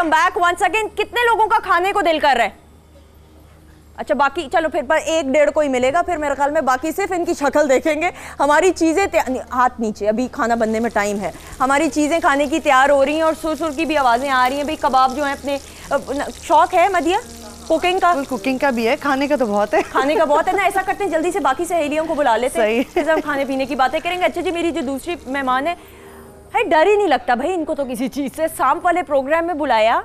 Welcome back once again. कितने लोगों का खाने को दिल कर रहा है? अच्छा बाकी चलो फिर पर 1-1.5 को ही मिलेगा फिर मेरे ख्याल में, बाकी सिर्फ इनकी शक्ल देखेंगे। हमारी चीज़ें हाथ नीचे, अभी खाना बनने में टाइम है। हमारी चीज़ें खाने की तैयार हो रही हैं और सुर सुर की भी आवाज़ें आ रही हैं। भाई कबाब जो है अपने शौक है मदिया कुकिंग का? कुकिंग का भी है, खाने का तो बहुत है। खाने का बहुत है ना। ऐसा करते हैं जल्दी से बाकी सहेलियों को बुला लेते हैं, फिर हम खाने पीने की बातें करेंगे। अच्छा जी, मेरी जो दूसरी मेहमान है डर ही नहीं लगता भाई इनको तो किसी चीज़ से। सांप वाले प्रोग्राम में बुलाया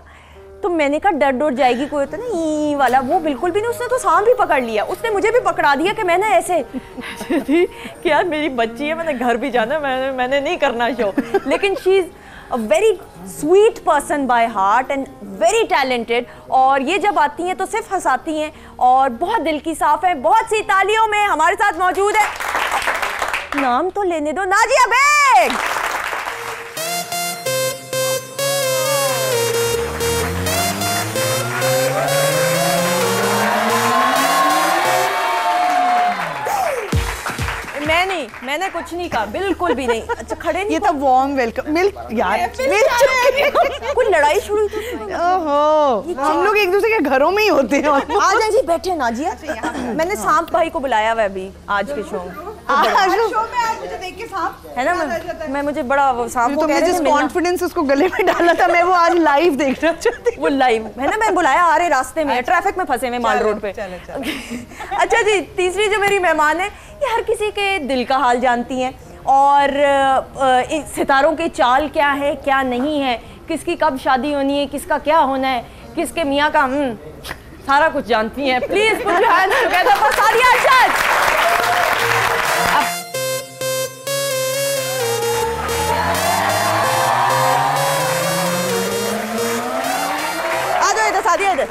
तो मैंने कहा डर जाएगी कोई, होता ना ई वाला, वो बिल्कुल भी नहीं। उसने तो सांप भी पकड़ लिया, उसने मुझे भी पकड़ा दिया कि मैंने ऐसे थी कि यार मेरी बच्ची है, मैंने घर भी जाना, मैंने नहीं करना शो। लेकिन she is a very sweet person by heart and very talented. और ये जब आती हैं तो सिर्फ हंसाती हैं और बहुत दिल की साफ है। बहुत सी तालियों में हमारे साथ मौजूद है, नाम तो लेने दो, नाजिया बेग। मैंने कुछ नहीं कहा, बिल्कुल भी नहीं। अच्छा खड़े नहीं, ये तो वार्म वेलकम। मिल्क यार, मिल्क कोई लड़ाई शुरू हुई थी? ओहो, हम लोग एक दूसरे के घरों में ही होते हैं। आ जाए जी, बैठे नाजिया। मैंने सांप भाई को बुलाया हुआ अभी आज के शो में। आज मुझे देख के सांप है ना, मैं मुझे बड़ा वो सांप को तुमने जिस कॉन्फिडेंस उसको गले में डाला था, मैं वो आज लाइव देखना चाहती हूँ। वो लाइव है ना, मैं बुलाया आ रहे रास्ते में, ट्रैफिक में फंसे हुए माल रोड पे। अच्छा जी, तीसरी जो मेरी मेहमान है ये हर किसी के दिल का हाल जानती हैं और सितारों के चाल क्या है क्या नहीं है, किसकी कब शादी होनी है, किसका क्या होना है, किसके मियाँ का सारा कुछ जानती हैं। Please put your hands together for Sadia Arshad. आ जाओ इधर सादिया, इधर।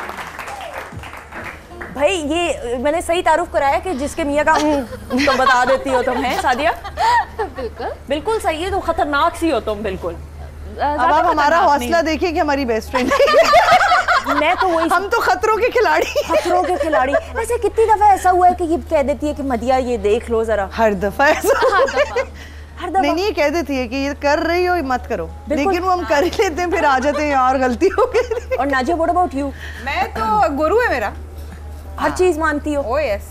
भाई ये मैंने सही तारुफ कराया कि जिसके मियाँ का तो बता देती हो तुम, है सादिया? बिल्कुल सही है, तो खतरनाक सी हो तुम बिल्कुल। अब आप हमारा हौसला देखिए कि हमारी बेस्ट फ्रेंड मैं तो वही, हम तो खतरों के खिलाड़ी। वैसे कितनी दफा ऐसा हुआ है कि ये कह देती है कि मदिया ये देख लो जरा? हर दफा ऐसा नहीं, ये कह देती है कि ये कर रही हो मत करो, लेकिन वो हम कर ही लेते हैं, फिर आ जाते हैं यार गलती हो गई। और नाजिया व्हाट अबाउट यू? मैं तो गुरु है मेरा, हर चीज मानती हो? ओह यस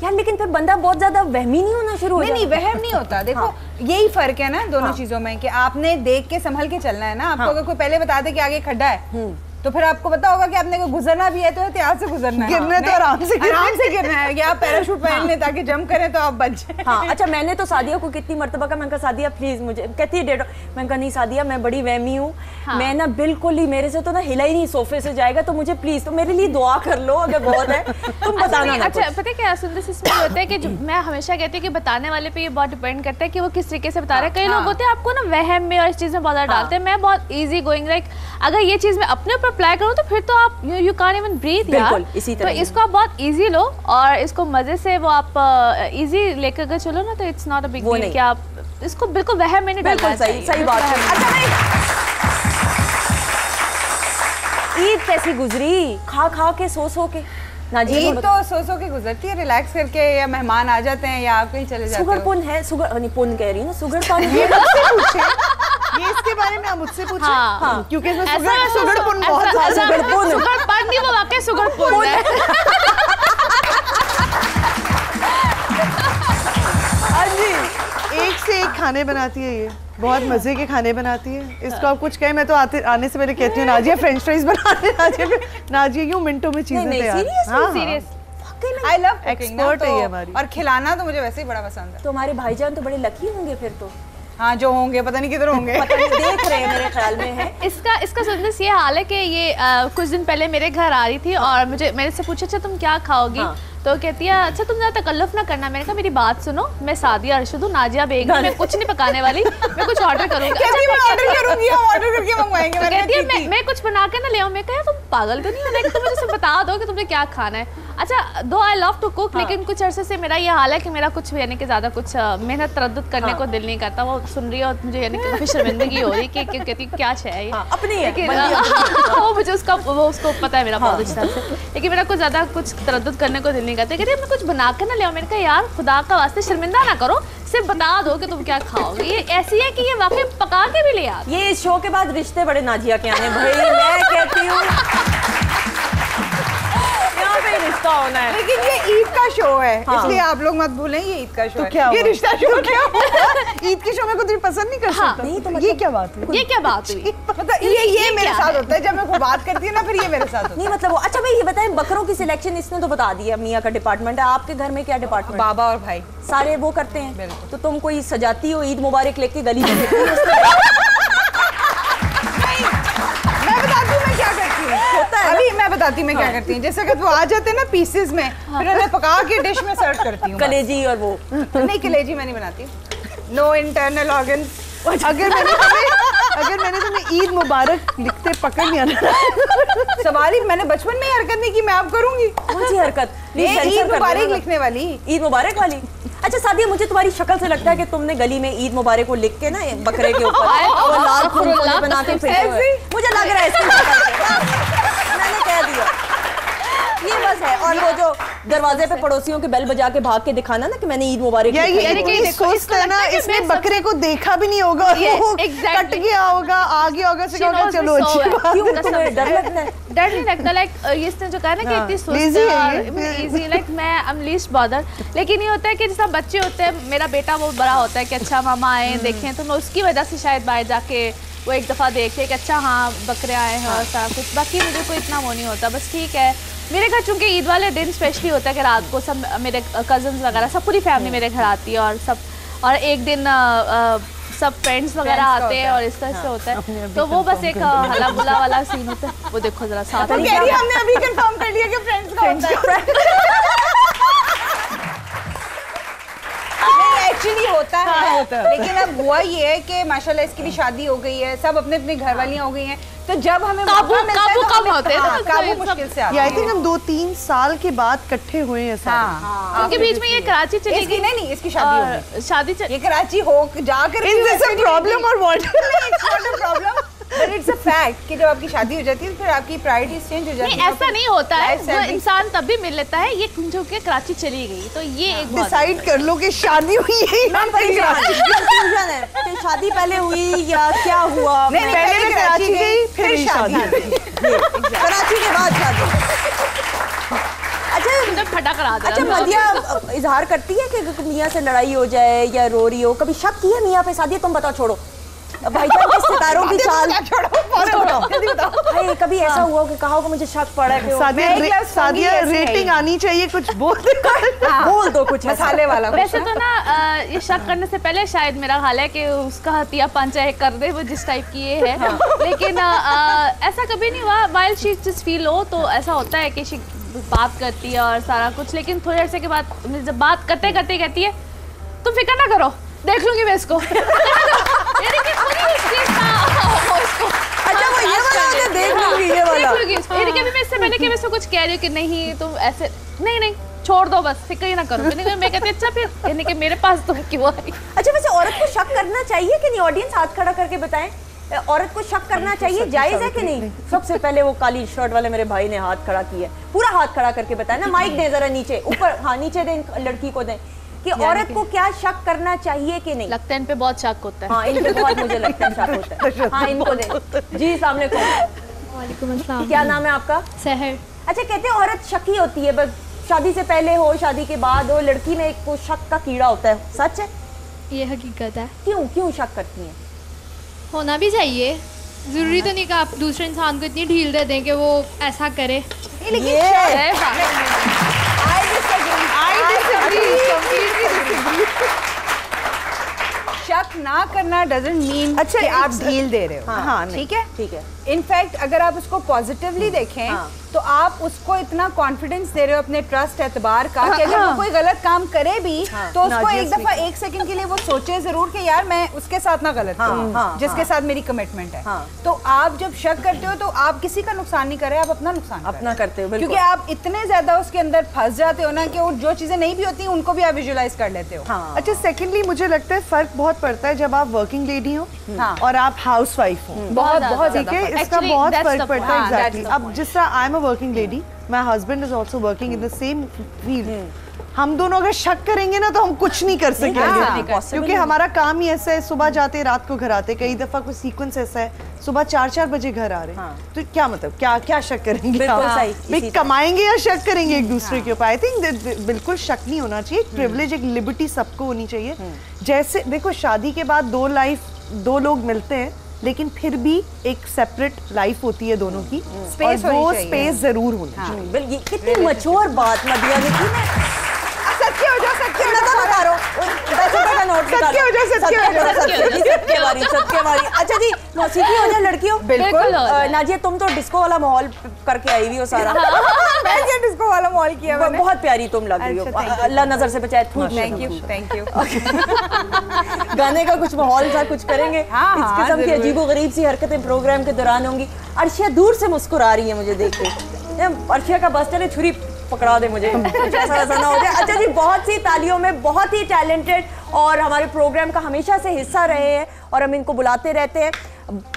यार, लेकिन फिर बंदा बहुत ज्यादा वहमी नहीं होना शुरू हो जाता? नहीं, वहम नहीं होता। देखो यही फर्क है ना दोनों चीजों में, कि आपने देख के संभल के चलना है ना। आपको अगर कोई पहले बता दे कि आगे खड्डा है तो फिर आपको पता होगा कि आपने को गुजरना भी है तो एहतियात से गुजरना है। गिरना तो आराम से गिरना है, या आप पैराशूट पहन लें ताकि जंप करें तो आप बच जाएं। हाँ अच्छा, मैंने तो सादिया को कितनी मर्तबा का मैंने कहा सादिया प्लीज मुझे, कहती है डेट, मैंने कहा नहीं सादिया मैं बड़ी वहमी हूँ, मैं ना बिल्कुल ही, मेरे से तो ना हिला ही नहीं सोफे से जाएगा, तो मुझे प्लीज तो मेरे लिए दुआ कर लो अगर बहुत है तुम बताना। अच्छा पता है क्या सुंदर, इसमें होता है कि मैं हमेशा कहती हूँ कि बताने वाले पे ये बहुत डिपेंड करता है कि वो किस तरीके से बता रहा है। कई लोग होते हैं आपको ना वहम में और इस चीज में बहुत ज्यादा डालते हैं। मैं बहुत इजी गोइंग, लाइक अगर ये चीज मैं अपने ऊपर अप्लाई करूँ तो फिर तो आप यू कांट इवन ब्रीथ यार। इसी तरह तो इसको आप बहुत इजी लो और इसको मजे से वो आप इजी लेकर अगर चलो ना तो it's not a big deal कि आप इसको बिल्कुल वहम में नहीं डालना। सही बात है। अच्छा भाई, ईद कैसी गुजरी? खा के सो के? ईद तो सो के गुजरती है, रिलैक्स करके, या मेहमान आ जाते हैं या आप कहीं चले जाते हो। सुगरपुन है, सुगर नहीं पुन कह रही ना, सुगरपुन ये इसके बारे में आप मुझसे पूछे। हाँ, क्योंकि इसमें सुगरपुन बहुत है। सुगरपुन नहीं, वो वाकई सुगरपुन है। एक से एक खाने बनाती है, ये बहुत मजे के खाने बनाती है। इसको आप कुछ कहें, मैं तो आने से पहले कहती हूँ नाजिया फ्रेंच फ्राइज बनाने, नाजिया यूं मिनटों में चीजें तैयार। Serious I love cooking, expert है ये हमारी। और खिलाना तो मुझे वैसे ही बड़ा पसंद है। तो हमारे भाईजान तो बड़े लकी होंगे फिर तो। हाँ जो होंगे, पता नहीं किधर होंगे, पता नहीं, देख रहे हैं मेरे ख्याल में है। इसका सुंदर ये हाल है कि ये कुछ दिन पहले मेरे घर आ रही थी और मैंने से पूछा अच्छा तुम क्या खाओगी? तो कहती है अच्छा तुम ज़्यादा तकल्लुफ़ ना करना। मैंने कहा मेरी बात सुनो, मैं सादिया अरशद हूँ, नाजिया बेग, मैं कुछ नहीं पकाने वाली, मैं कुछ ऑर्डर करूँगी। ऑर्डर करके मंगवाएंगे। कहती है मैं कुछ बना के ना ले आऊँ। मैं कहा तुम पागल तो नहीं हो, तुम मुझे बता दो कि तुमने क्या खाना है। अच्छा दो आई लव टू कुक, लेकिन कुछ अरसे से मेरा ये हाल है कि मेरा कुछ यानी कि ज़्यादा कुछ मेहनत तरद्दुत करने को दिल नहीं करता। वो सुन रही है और मुझे यानी कि काफ़ी शर्मिंदगी हो रही है कि कहती क्या है ये अपनी है, वो मुझे उसको पता है मेरा बहुत अच्छी तरह से, लेकिन मेरा कुछ ज़्यादा कुछ तरद्दुत करने को दिल नहीं करता। कहती मैं कुछ बना कर ना ले, मैंने कहा यार खुदा का वास्ते शर्मिंदा ना करो, सिर्फ बता दो कि तुम क्या खाओगे। ये ऐसी है कि ये वाकई पका के भी ले आते। ये इस शो के बाद रिश्ते बड़े नाजिया के आने भाई, मैं कहती हूँ यहाँ पे रिश्ता होना है। लेकिन ये ईद का शो है, इसलिए आप लोग मत भूलें ये ईद का शो है। क्या ये रिश्ता शो क्या ईद के शो में कुछ पसंद नहीं कर सकता। नहीं तो ये क्या बात हुई? ये क्या बात हुई? मतलब ये मेरे साथ होता है, जब मैं कोई बात करती हूँ ना फिर ये मेरे साथ होता है। नहीं मतलब वो अच्छा भाई ये बताएं, बकरों की सिलेक्शन इसने तो बता दिया, मियाँ का डिपार्टमेंट है, आपके घर में क्या डिपार्टमेंट? बाबा और भाई सारे वो करते हैं। तो तुम कोई सजाती हो ईद मुबारक लेके गली में? मैं बताती हूँ मैं क्या करती हूँ। होता है अभी मैं बताती हूँ मैं क्या करती हूँ। जैसे कि वो आ जाते हैं ना पीसेस में, फिर उन्हें पका के डिश में सर्व करती हूँ। कलेजी और वो नहीं कलेजी मैं नहीं बनाती, नो इंटरनल ऑर्गन। अगर मैंने तुम्हें ईद मुबारक लिखते पकड़ लिया ना, सवाल ही मैंने बचपन में ही हरकत नहीं की, मैं अब करूंगी। कौन सी हरकत? ईद मुबारक लिखने वाली। ईद मुबारक वाली? अच्छा सादिया, मुझे तुम्हारी शक्ल से लगता है कि तुमने गली में ईद मुबारक को लिख के ना बकरे के ऊपर वो लाल फूल बना के फिरते हुए, मुझे लग रहा है इसकी मैंने कह दिया ये बस है। और वो जो दरवाजे पे पड़ोसियों के बेल बजा के भाग के दिखाना ना कि मैंने ईद मुबारक ये सोचते हैं ना, इसने बकरे को देखा भी नहीं होगा, वो कट गया होगा, आ गया होगा, चलो अच्छी बात। क्यों तुम्हें डर लगता है? डर नहीं लगता, लाइक इसने जो कहा ना कि इतनी सोचती लाइक मैं एम लीस्ट बॉदर। लेकिन ये होता है कि जैसा बच्चे होते हैं, मेरा बेटा वो बड़ा होता है कि अच्छा मामा आए देखें, तो मैं उसकी वजह से शायद बाहर जाके वो एक दफ़ा देखे कि अच्छा हाँ बकरे आए हैं और सारा कुछ। बाकी मुझे कोई इतना वो नहीं होता, बस ठीक है। मेरे घर चूँकि ईद वाले दिन स्पेशली होता है कि रात को सब मेरे कज़न्स वगैरह सब पूरी फैमिली मेरे घर आती है, और एक दिन सब फ्रेंड्स वगैरह आते हैं और इस तरह से होता है। तो वो बस एक हला बुला वाला सीन होता है। वो देखो जरा साथ में हमने अभी कंफर्म कर लिया कि फ्रेंड्स का होता है। एक्चुअली होता है, लेकिन अब हुआ ये है कि माशाल्लाह इसकी भी शादी हो गई है, सब अपने अपने घर वालियां हो गई हैं, तो जब हमें काबू कम होते हैं, काबू मुश्किल से आता है। आई थिंक हम 2-3 साल के बाद इकट्ठे हुए हैं सारे। उनके बीच में ये कराची चली गई। नहीं इसकी शादी हो गई, शादी ये कराची हो जाकर प्रॉब्लम और what problem, but it's a fact कि जब आपकी शादी हो जाती है तो फिर आपकी प्रायोरिटीज चेंज हो जाती है। ऐसा नहीं होता है, वो इंसान तब भी मिल लेता है। ये जो के कराची चली गई तो ये एक डिसाइड कर लो कि शादी हुई है कंफ्यूजन है कि शादी पहले हुई या क्या हुआ। नहीं, पहले कराची गई फिर शादी, कराची के बाद शादी। अच्छा खड़ा करा दे। अच्छा मदिया इजहार करती है कि मियाँ से लड़ाई हो जाए या रो रही हो, कभी शक किया मियाँ पे? सादिया तुम बताओ, छोड़ो भाईजान के सितारों की चाल भाई, कभी ऐसा हुआ कि कहा होगा मुझे शक पड़ा है कि सादिया रेटिंग आनी चाहिए, कुछ बोल दो कुछ मसाले वाला। वैसे तो ना ये शक करने से पहले शायद मेरा हाल है कि उसका हतिया पंचा है कर दे, वो जिस टाइप की ये है। लेकिन ऐसा कभी नहीं हुआ। वाइल शी जस्ट फील हो तो ऐसा होता है कि शी बात करती है और सारा कुछ, लेकिन थोड़ी देर के बाद जब बात करते करते कहती है तुम फिक्र ना करो, देख लूंगी मैं इसको। अच्छा वो ये वाला देख लूंगी, ये वाला मैं इससे पहले कि मैं इसको कुछ कह रही हूँ कि नहीं तुम ऐसे नहीं छोड़ दो, बस फिक्र ही ना करो। मैं कहती अच्छा फिर यानी कि मेरे पास तुम क्यों आई। अच्छा वैसे औरत को शक करना चाहिए कि नहीं? ऑडियंस हाथ खड़ा करके बताएं, औरत को शक करना चाहिए, जायज है कि नहीं? सबसे पहले वो काली शर्ट वाले मेरे भाई ने हाथ खड़ा किया, पूरा हाथ खड़ा करके बताया ना। माइक दे जरा नीचे, ऊपर हाँ नीचे दे, लड़की को दे कि औरत को क्या शक करना चाहिए कि नहीं? लगता है इन पे बहुत शक होता है। हाँ इन पे बहुत मुझे लगता है शक होता है। हाँ इनको दे जी। सामने वालेकुम अस्सलाम। क्या नाम है आपका? सहर। अच्छा कहते हैं औरत शकी होती है, बस शादी से पहले हो शादी के बाद हो, लड़की में एक शक का कीड़ा होता है, सच है? ये हकीकत है। क्यों शक करती हैं? होना भी चाहिए, जरूरी तो नहीं कि आप दूसरे इंसान को इतनी ढील दे दें कि वो ऐसा करे। शक ना करना डजंट मीन अच्छा आप ढील दे रहे हो। हाँ ठीक है ठीक है। इनफैक्ट अगर आप उसको पॉजिटिवली देखें तो आप उसको इतना कॉन्फिडेंस दे रहे हो अपने ट्रस्ट एतबार का कि अगर वो कोई गलत काम करे भी तो उसको एक दफा 1 सेकंड के लिए वो सोचे जरूर कि यार मैं उसके साथ ना गलत करूं जिसके साथ मेरी कमिटमेंट है। तो आप जब शक करते हो तो आप किसी का नुकसान नहीं कर रहे, आप अपना नुकसान अपना करते हो, क्योंकि आप इतने ज्यादा उसके अंदर फंस जाते हो ना कि वो जो चीजें नहीं भी होती उनको भी आप विजुअलाइज कर लेते हो। अच्छा, सेकेंडली मुझे लगता है फर्क बहुत पड़ता है जब आप वर्किंग लेडी हो और आप हाउस वाइफ हो। बहुत ठीक है, इसका बहुत फर्क पड़ता है। एग्जैक्टली। अब जिस तरह I am a working lady, my husband is also working in the same field, हम दोनों अगर शक करेंगे ना तो हम कुछ नहीं कर सकेंगे, क्योंकि हमारा काम ही ऐसा है, सुबह जाते रात को घर आते। कई दफा कोई सीक्वेंस ऐसा है सुबह 4-4 बजे घर आ रहे हैं, तो क्या मतलब क्या शक करेंगे? भाई कमाएंगे या शक करेंगे एक दूसरे के ऊपर? आई थिंक बिल्कुल शक नहीं होना चाहिए। एक प्रिविलेज, एक लिबर्टी सबको होनी चाहिए। जैसे देखो, शादी के बाद दो लोग मिलते हैं लेकिन फिर भी एक सेपरेट लाइफ होती है दोनों की, स्पेस और वो स्पेस जरूर होनी चाहिए। ये कितनी मैच्योर बात मदिया ने की। सत्य हो जाओ, सत्य हो नोट निकालो, सत्य वाली। अच्छा जी, मौसीकी हो जाए लड़कियों। बिल्कुल। नाजिया, तुम तो डिस्को वाला माहौल करके आई हुई हो सारा। मैं डिस्को वाला माहौल किया मैंने। बहुत प्यारी तुम लग रही हो, अल्लाह नजर से बचाए। Thank you. गाने का कुछ माहौल था, कुछ करेंगे। इस किस्म की अजीबोगरीब सी हरकतें प्रोग्राम के दौरान होंगी। अर्शिया दूर से मुस्कुरा रही है मुझे देख के। अर्शिया का बस चले, छुरी पकड़ा दे मुझे, ऐसा ना हो जाए। अच्छा जी, बहुत सी तालियों में बहुत ही टैलेंटेड और हमारे प्रोग्राम का हमेशा से हिस्सा रहे हैं और हम इनको बुलाते रहते हैं।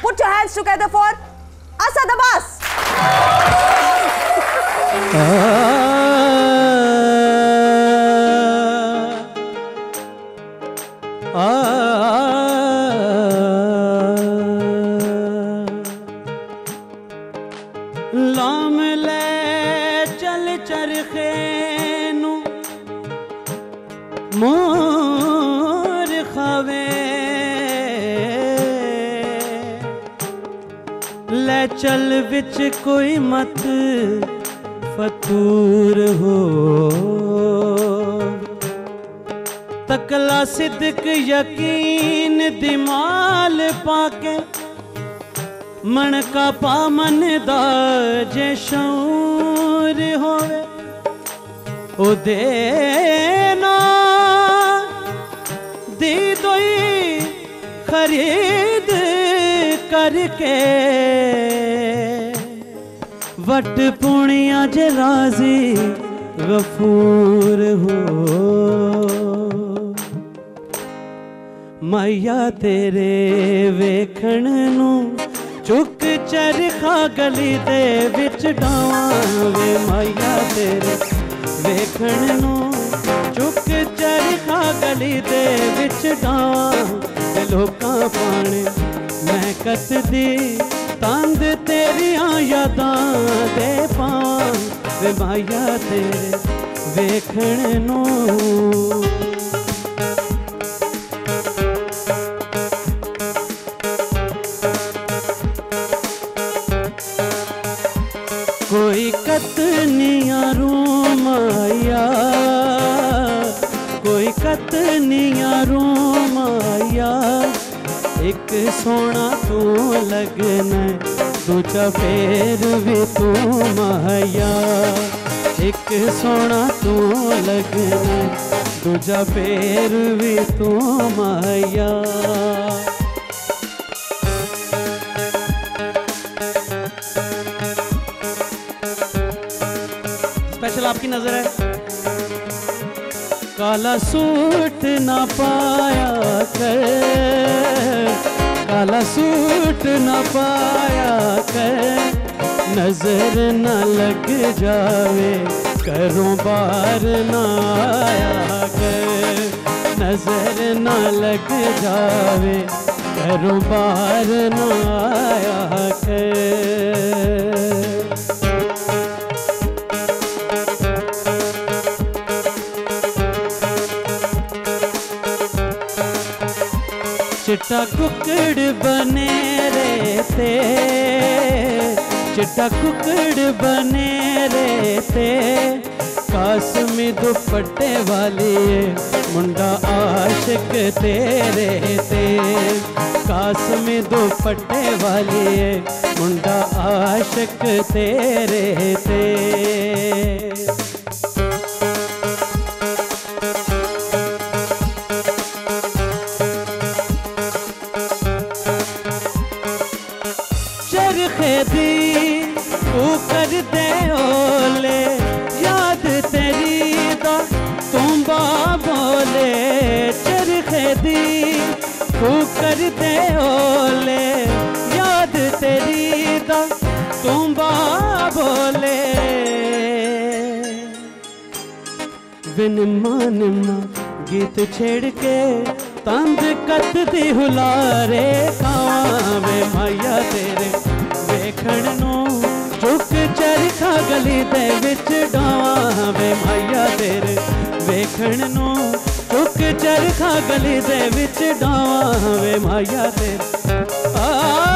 Put your hands together for Asad Abbas. लाम ले चल चरखे नू मोर खावे, ले चल विच कोई मत फतूर हो, तकला सिद्क यकीन दिमाल पाके मन का पामन दा जे शौर होवे, ओ देना दी दोई खरीद करके, वट पुणिया जे राजी गफूर हो, मैया तेरे वेखण नू चुक चरखा गली दे विच डावे, मैया तेरे वेखण नू चुक चरखा गली दे विच डावे, लोकां पाने महकत दी तंद तेरियां यादां दे पावे, मैया तेरे वेखण नू। कोई कतनियां रूमाया, कोई कतनियां रूमाया, एक सोना तू लगना दूजा फेर भी तू माया, एक सोना तू लगना दूजा फेर भी तू माया। स्पेशल आपकी नजर है। काला सूट ना पाया कर, काला सूट ना पाया कर, नजर न लग जावे घरों बाहर ना आया कर, नजर न लग जावे घरों बाहर ना आया कर। चिट्टा कुकड़ बने रहते, चिट्टा कुकड़ बने रहते, कासमी दुपट्टे वाली मुंडा आशिक तेरे ते, कास में दुपट्टे वाली मुंडा आशिक तेरे ते। चरखे दी तू कर दे ओले याद तेरी दा तुम्बा बोले। चरखे दी तू कर दे ओले याद तेरी दा तुम्बा बोले। निम्मा निम्मा गीत छेड़ के तंद कत दी हुलारे कावे माया तेरे वेखण नू चुक चरखा गली दे विच डावां वे माया तेरे वेखण नू चुक चरखा गली दे विच डावां वे माया तेरे।